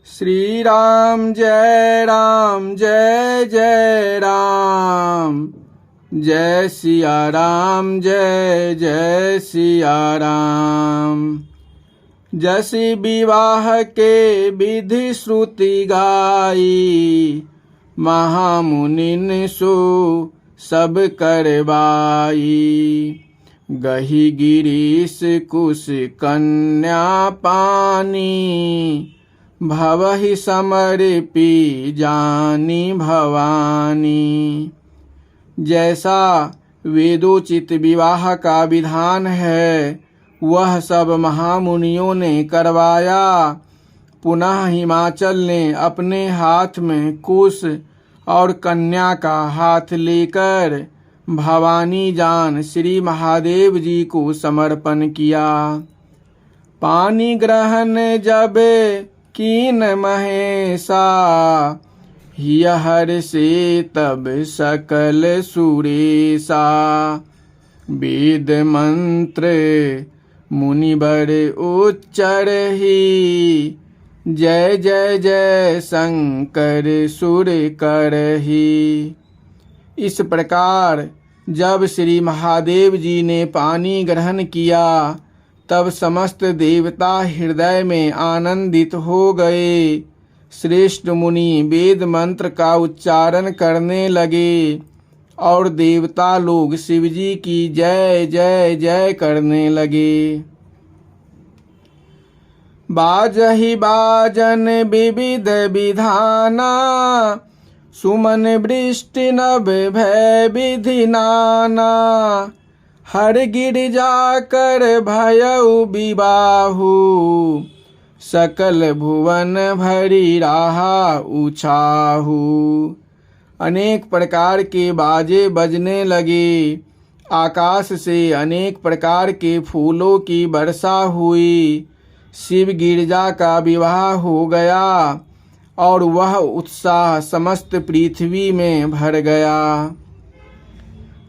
श्री राम जय जय राम, जय सिया राम जय जय सिया राम। जैसी विवाह के विधि श्रुति गाई, महामुनिन सो सब करवाई। गही गिरीश कुश कन्या पानी, भवहि समर्पी जानी भवानी। जैसा वेदोचित विवाह का विधान है, वह सब महामुनियों ने करवाया। पुनः हिमाचल ने अपने हाथ में कुश और कन्या का हाथ लेकर भवानी जान श्री महादेव जी को समर्पण किया। पानी ग्रहण जब कीन महेशा, हर से तब सकल सुरेशा। वेद मंत्र मुनिवर उच्चरहि, जय जय जय शंकर सुर करहि। इस प्रकार जब श्री महादेव जी ने पानी ग्रहण किया, तब समस्त देवता हृदय में आनंदित हो गए। श्रेष्ठ मुनि वेद मंत्र का उच्चारण करने लगे और देवता लोग शिवजी की जय जय जय करने लगे। बाजहि बाजन विविध विधाना, सुमन वृष्टि नभ भय विधि नाना। हर गिरिजा कर भयउ विबाहु, सकल भुवन भरी राहा उछाहु। अनेक प्रकार के बाजे बजने लगे, आकाश से अनेक प्रकार के फूलों की वर्षा हुई। शिव गिरजा का विवाह हो गया और वह उत्साह समस्त पृथ्वी में भर गया।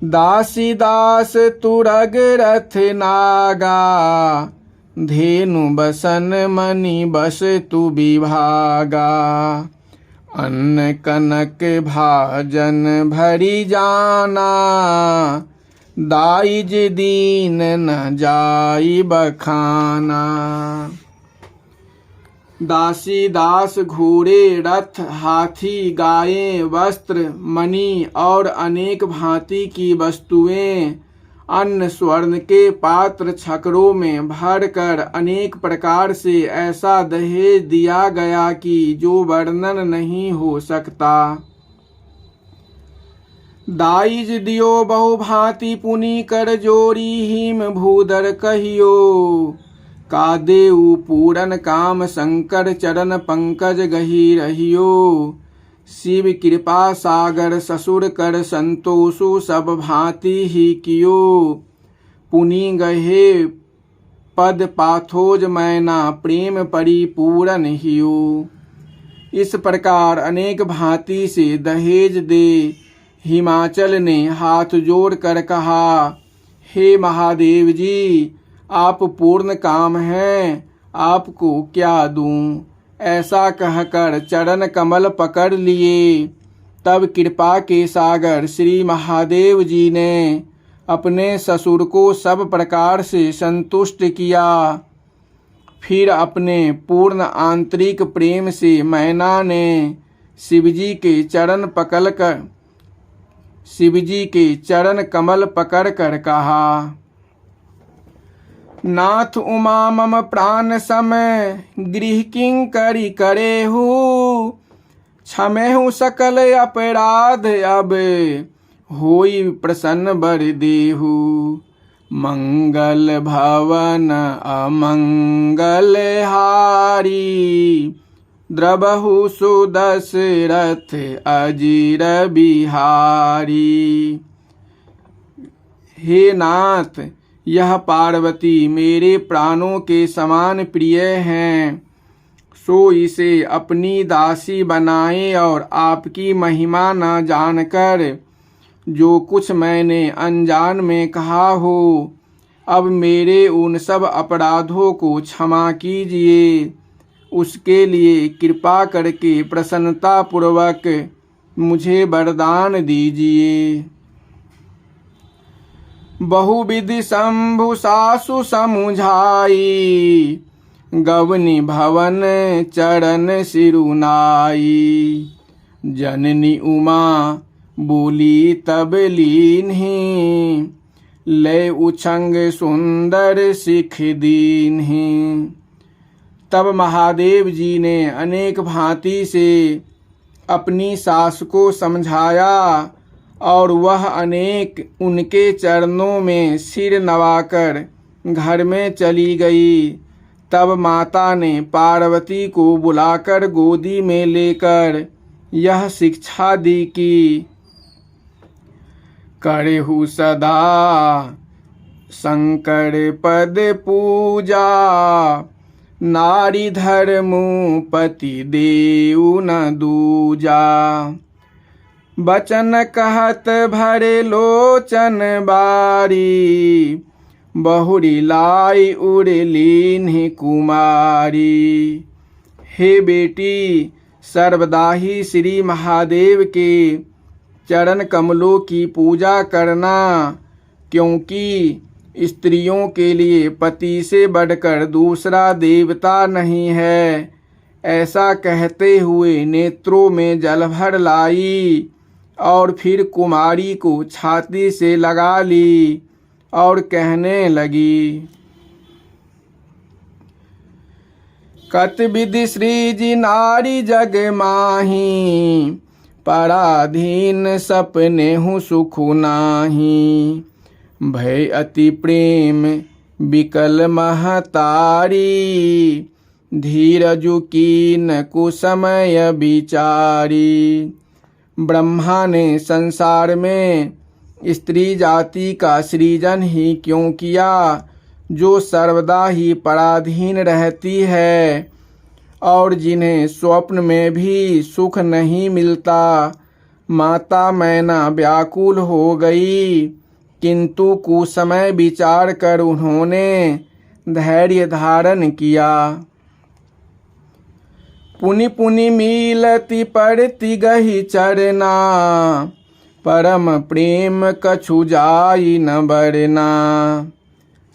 दासी दास तुरग रथ नागा, धेनु बसन मणि बस तु विभागा। अन्न कनक भाजन भरी जाना, दाइज दीन न जाई बखाना। दासी दास घोड़े रथ हाथी गायें वस्त्र मणि और अनेक भांति की वस्तुएं अन्न स्वर्ण के पात्र छकरों में भरकर अनेक प्रकार से ऐसा दहेज दिया गया कि जो वर्णन नहीं हो सकता। दाइज दियो बहु भांति पुनि कर जोरी, हिम भूधर कहियो। का देऊ पूरन काम शंकर चरण पंकज गही रहियो। शिव कृपा सागर ससुर कर संतोषु सब भांति ही कियो। पुनि गहे पद पाथोज मैना, प्रेम परिपूरन हियो। इस प्रकार अनेक भांति से दहेज दे हिमाचल ने हाथ जोड़ कर कहा, हे महादेव जी, आप पूर्ण काम हैं, आपको क्या दूं। ऐसा कहकर चरण कमल पकड़ लिए। तब कृपा के सागर श्री महादेव जी ने अपने ससुर को सब प्रकार से संतुष्ट किया। फिर अपने पूर्ण आंतरिक प्रेम से मैना ने शिवजी के चरण कमल पकड़कर कहा, नाथ उमा मम प्राण समय, गृह किंकरी करेहु। क्षमेहु सकल अपराध, अब होई प्रसन्न बर देहु। मंगल भवन अमंगल हारी, द्रबहु सुदशरथ अजीर बिहारी। हे नाथ, यह पार्वती मेरे प्राणों के समान प्रिय हैं, सो इसे अपनी दासी बनाए और आपकी महिमा न जानकर जो कुछ मैंने अनजान में कहा हो, अब मेरे उन सब अपराधों को क्षमा कीजिए। उसके लिए कृपा करके प्रसन्नता पूर्वक मुझे वरदान दीजिए। बहुविधि शंभु सासु समुझाई, गवनी भवन चरण सिरुनाई। जननी उमा बोली तब लीन्ही, ले उछंग सुंदर सिख दीन्ही। तब महादेव जी ने अनेक भांति से अपनी सास को समझाया और वह अनेक उनके चरणों में सिर नवाकर घर में चली गई। तब माता ने पार्वती को बुलाकर गोदी में लेकर यह शिक्षा दी कि करेहु सदा शंकर पद पूजा, नारी धर्मु पति देउ न दूजा। बचन कहत भरे लोचन बारी, बहुरी लाई उड़ लीन्हि कुमारी। हे बेटी, सर्वदा ही श्री महादेव के चरण कमलों की पूजा करना, क्योंकि स्त्रियों के लिए पति से बढ़कर दूसरा देवता नहीं है। ऐसा कहते हुए नेत्रों में जल भर लाई और फिर कुमारी को छाती से लगा ली और कहने लगी, कत विधि श्रीजी नारी जग माही, पराधीन सपने हूँ सुखु नाही। भय अति प्रेम बिकल महतारी, धीरजु कीन कुसमय विचारी। ब्रह्मा ने संसार में स्त्री जाति का सृजन ही क्यों किया, जो सर्वदा ही पराधीन रहती है और जिन्हें स्वप्न में भी सुख नहीं मिलता। माता मैना व्याकुल हो गई, किंतु कुसमय विचार कर उन्होंने धैर्य धारण किया। पुनि पुनि मिलती पड़ती गही चरना, परम प्रेम कछु जाई न बरना।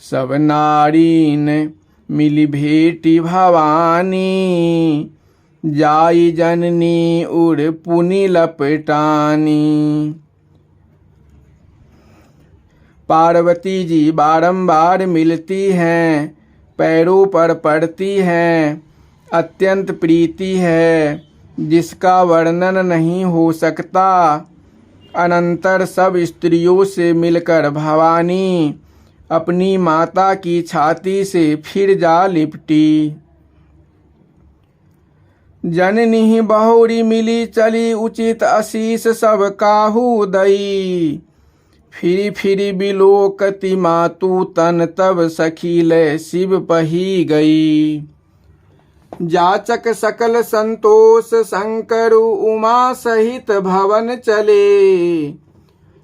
सब नारीन मिली भेटी भवानी, जाई जननी उड़ पुनि लपटानी। पार्वती जी बारंबार मिलती हैं, पैरों पर पड़ती हैं। अत्यंत प्रीति है जिसका वर्णन नहीं हो सकता। अनंतर सब स्त्रियों से मिलकर भवानी अपनी माता की छाती से फिर जा लिपटी। जननी बहुरी मिली चली उचित आशीष सब काहू दई। फिरी फिरी बिलोकति मातु तन तब सखी लय शिव पही गई। जाचक सकल संतोष शंकर उमा सहित भवन चले।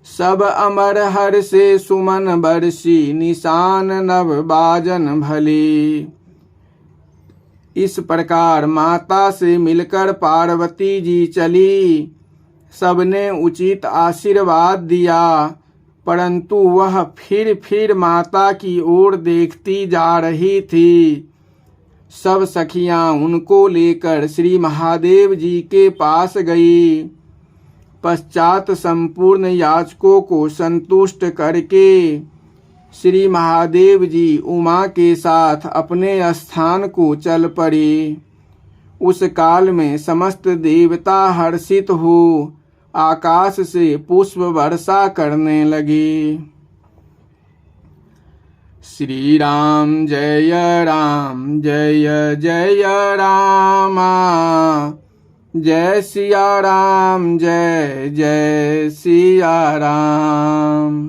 सब अमर हर से सुमन बरसी निशान नव बाजन भले। इस प्रकार माता से मिलकर पार्वती जी चली। सबने उचित आशीर्वाद दिया, परंतु वह फिर माता की ओर देखती जा रही थी। सब सखियां उनको लेकर श्री महादेव जी के पास गई। पश्चात संपूर्ण याचकों को संतुष्ट करके श्री महादेव जी उमा के साथ अपने स्थान को चल पड़े। उस काल में समस्त देवता हर्षित हो आकाश से पुष्प वर्षा करने लगे। श्री राम जय जय जय रामा, जय सिया राम जय जय सिया राम।